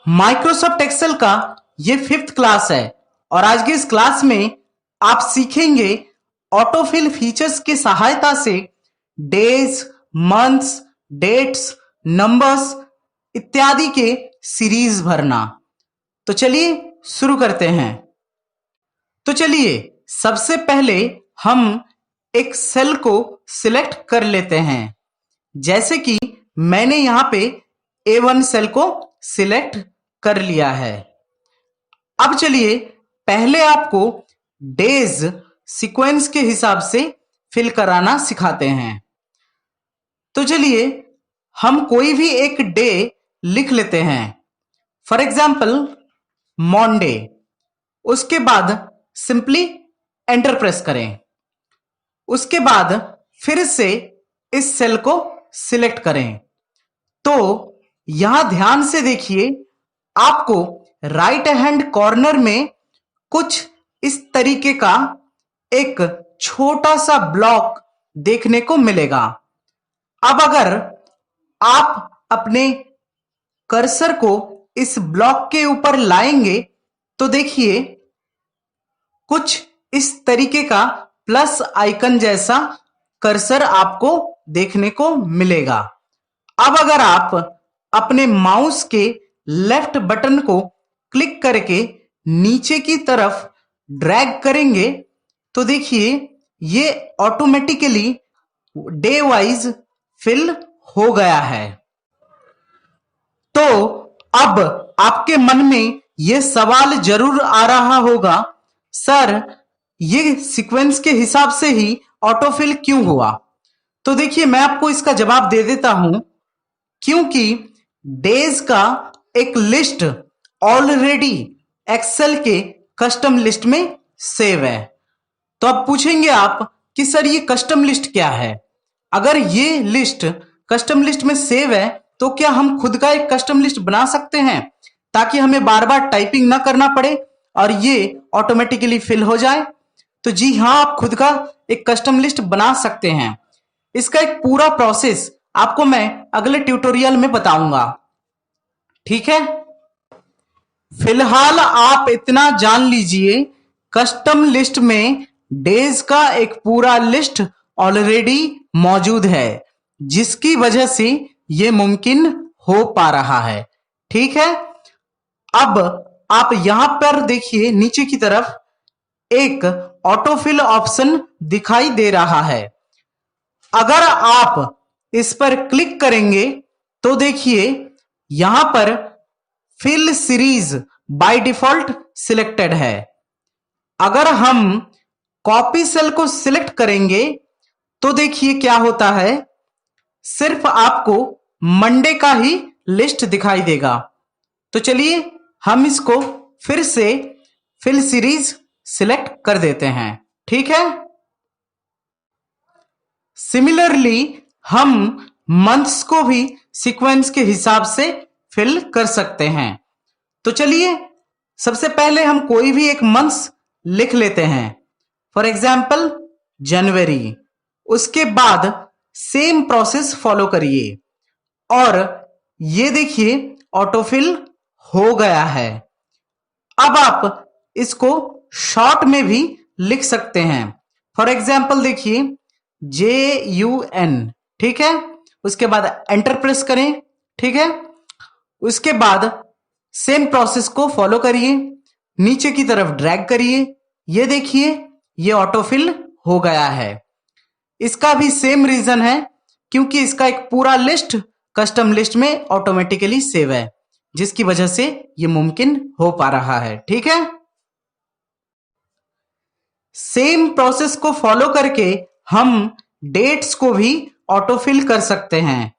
Microsoft Excel का ये 5th class है और आज के इस क्लास में आप सीखेंगे ऑटोफिल फीचर्स की सहायता से डेज, मंथ्स, डेट्स, नंबर्स इत्यादि के सीरीज भरना। तो चलिए शुरू करते हैं। तो चलिए सबसे पहले हम एक सेल को सिलेक्ट कर लेते हैं। जैसे कि मैंने यहां पे A1 सेल को सिलेक्ट कर लिया है। अब चलिए पहले आपको डेज सीक्वेंस के हिसाब से फिल कराना सिखाते हैं। तो चलिए हम कोई भी एक डे लिख लेते हैं। For example Monday. उसके बाद सिंपली एंटर प्रेस करें। उसके बाद फिर से इस सेल को सिलेक्ट करें। तो यहां ध्यान से देखिए, आपको राइट हैंड कॉर्नर में कुछ इस तरीके का एक छोटा सा ब्लॉक देखने को मिलेगा। अब अगर आप अपने कर्सर को इस ब्लॉक के ऊपर लाएंगे तो देखिए कुछ इस तरीके का प्लस आइकन जैसा कर्सर आपको देखने को मिलेगा। अब अगर आप अपने माउस के लेफ्ट बटन को क्लिक करके नीचे की तरफ ड्रैग करेंगे तो देखिए ये ऑटोमेटिकली डे वाइज फिल हो गया है। तो अब आपके मन में यह सवाल जरूर आ रहा होगा, सर ये सीक्वेंस के हिसाब से ही ऑटोफिल क्यों हुआ? तो देखिए मैं आपको इसका जवाब दे देता हूं, क्योंकि डेज का एक लिस्ट ऑलरेडी एक्सेल के कस्टम लिस्ट में सेव है। तो अब पूछेंगे आप कि सर ये कस्टम लिस्ट क्या है? अगर ये लिस्ट कस्टम लिस्ट में सेव है तो क्या हम खुद का एक कस्टम लिस्ट बना सकते हैं ताकि हमें बार बार टाइपिंग ना करना पड़े और ये ऑटोमेटिकली फिल हो जाए? तो जी हाँ, आप खुद का एक कस्टम लिस्ट बना सकते हैं। इसका एक पूरा प्रोसेस आपको मैं अगले ट्यूटोरियल में बताऊंगा, ठीक है? फिलहाल आप इतना जान लीजिए, कस्टम लिस्ट में डेज का एक पूरा लिस्ट ऑलरेडी मौजूद है, जिसकी वजह से यह मुमकिन हो पा रहा है, ठीक है? अब आप यहां पर देखिए नीचे की तरफ एक ऑटोफिल ऑप्शन दिखाई दे रहा है। अगर आप इस पर क्लिक करेंगे तो देखिए यहां पर fill series by default selected है। अगर हम कॉपी सेल को सिलेक्ट करेंगे तो देखिए क्या होता है, सिर्फ आपको मंडे का ही लिस्ट दिखाई देगा। तो चलिए हम इसको फिर से फिल सीरीज सिलेक्ट कर देते हैं, ठीक है? सिमिलरली हम मंथ्स को भी सीक्वेंस के हिसाब से फिल कर सकते हैं। तो चलिए सबसे पहले हम कोई भी एक मंथ्स लिख लेते हैं। फॉर एग्जाम्पल जनवरी। उसके बाद सेम प्रोसेस फॉलो करिए और ये देखिए ऑटोफिल हो गया है। अब आप इसको शॉर्ट में भी लिख सकते हैं। फॉर एग्जाम्पल देखिए JUN, ठीक है? उसके बाद एंटर प्रेस करें, ठीक है? उसके बाद सेम प्रोसेस को फॉलो करिए, नीचे की तरफ ड्रैग करिए, ये देखिए ये ऑटोफिल हो गया है। इसका भी सेम रीजन है, क्योंकि इसका एक पूरा लिस्ट कस्टम लिस्ट में ऑटोमेटिकली सेव है, जिसकी वजह से ये मुमकिन हो पा रहा है, ठीक है? सेम प्रोसेस को फॉलो करके हम डेट्स को भी ऑटोफिल कर सकते हैं।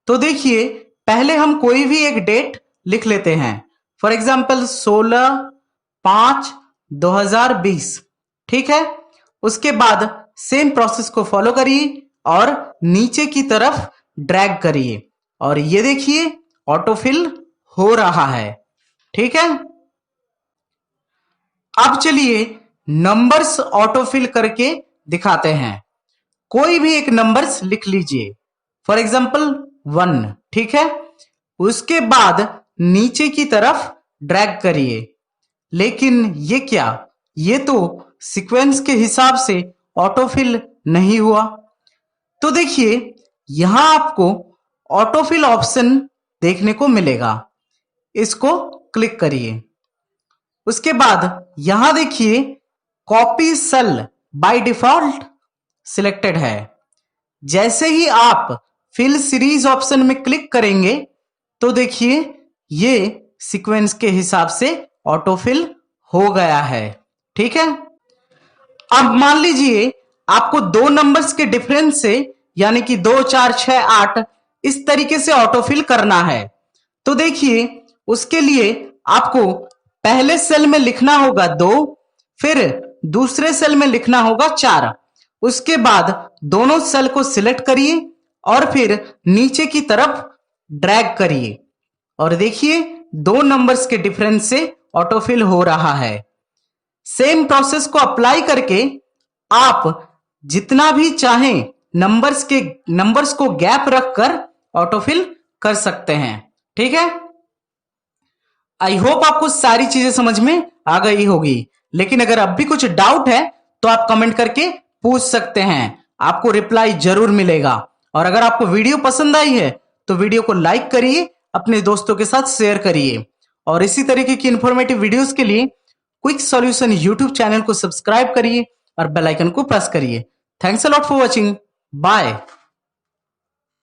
तो देखिए पहले हम कोई भी एक डेट लिख लेते हैं। फॉर एग्जाम्पल 16/5/2020, ठीक है? उसके बाद सेम प्रोसेस को फॉलो करिए और नीचे की तरफ ड्रैग करिए और ये देखिए ऑटोफिल हो रहा है, ठीक है? अब चलिए नंबर्स ऑटोफिल करके दिखाते हैं। कोई भी एक नंबर्स लिख लीजिए, फॉर एग्जाम्पल 1, ठीक है? उसके बाद नीचे की तरफ ड्रैग करिए। लेकिन ये क्या, ये तो सीक्वेंस के हिसाब से ऑटोफिल नहीं हुआ। तो देखिए यहां आपको ऑटोफिल ऑप्शन देखने को मिलेगा, इसको क्लिक करिए। उसके बाद यहां देखिए copy cell by default selected है। जैसे ही आप फिल सीरीज ऑप्शन में क्लिक करेंगे तो देखिए ये सीक्वेंस के हिसाब से ऑटोफिल हो गया है। ठीक है, अब मान लीजिए आपको दो नंबर्स के डिफरेंस से यानी कि 2 4 6 8 इस तरीके से ऑटोफिल करना है। तो देखिए उसके लिए आपको पहले सेल में लिखना होगा 2, फिर दूसरे सेल में लिखना होगा 4। उसके बाद दोनों सेल को सिलेक्ट करिए और फिर नीचे की तरफ ड्रैग करिए और देखिए दो नंबर्स के डिफरेंस से ऑटोफिल हो रहा है। सेम प्रोसेस को अप्लाई करके आप जितना भी चाहें नंबर्स को गैप रखकर ऑटोफिल कर सकते हैं। ठीक है, आई होप आपको सारी चीजें समझ में आ गई होगी। लेकिन अगर अब भी कुछ डाउट है तो आप कमेंट करके पूछ सकते हैं, आपको रिप्लाई जरूर मिलेगा। और अगर आपको वीडियो पसंद आई है तो वीडियो को लाइक करिए, अपने दोस्तों के साथ शेयर करिए और इसी तरीके की इंफॉर्मेटिव वीडियोस के लिए क्विक सॉल्यूशन यूट्यूब चैनल को सब्सक्राइब करिए और बेल आइकन को प्रेस करिए। Thanks a lot for watching, bye.